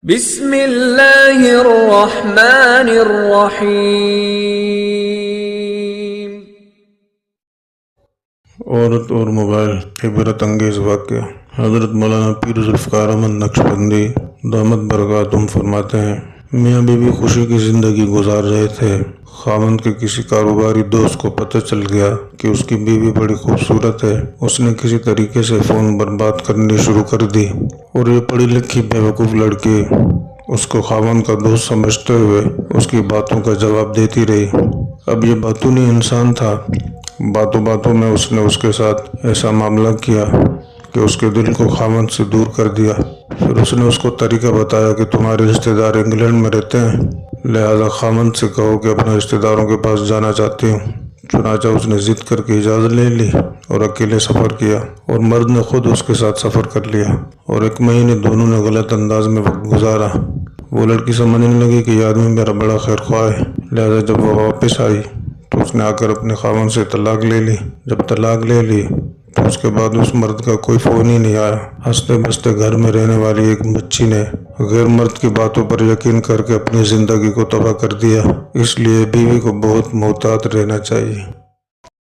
بسم اللہ الرحمن الرحیم۔ عورت اور موبائل، عبرت انگیز واقعہ۔ حضرت مولانا پیر ذوالفقار احمد نقشبندی دامت برکاتہم فرماتے ہیں، میاں بیوی خوشی کی زندگی گزار رہے تھے۔ خاوند کے کسی کاروباری دوست کو پتہ چل گیا کہ اس کی بیوی بڑی خوبصورت ہے۔ اس نے کسی طریقے سے فون پر بات کرنی شروع کر دی اور یہ پڑھی لکھی بیوقوف لڑکی اس کو خاوند کا دوست سمجھتے ہوئے اس کی باتوں کا جواب دیتی رہی۔ اب یہ باتونی انسان تھا۔ باتوں باتوں میں اس نے اس کے ساتھ ایسا معاملہ کیا کہ اس کے دل کو خاوند سے دور کر دیا۔ پھر اس نے اس کو طریقہ بتایا کہ تمہارے رشتہ دار انگلینڈ میں رہتے ہیں، لہذا خاوند سے کہو کہ اپنے رشتہ داروں کے پاس جانا چاہتی ہوں۔ چنانچہ اس نے ضد کر کے اجازت لے لی اور اکیلے سفر کیا، اور مرد نے خود اس کے ساتھ سفر کر لیا، اور 1 مہینے دونوں نے غلط انداز میں وقت گزارا۔ وہ لڑکی سمجھنے لگی کہ یہ آدمی میرا بڑا خیر خواہ ہے، لہذا جب وہ واپس آئی تو اس نے آ کر اپنے خاوند سے طلاق لے لی۔ جب طلاق لے لی تو اس کے بعد اس مرد کا کوئی فون ہی نہیں آیا۔ ہنستے بستے گھر میں رہنے والی ایک بچی نے غیر مرد کی باتوں پر یقین کر کے اپنی زندگی کو تباہ کر دیا۔ اس لیے بیوی کو بہت محتاط رہنا چاہیے۔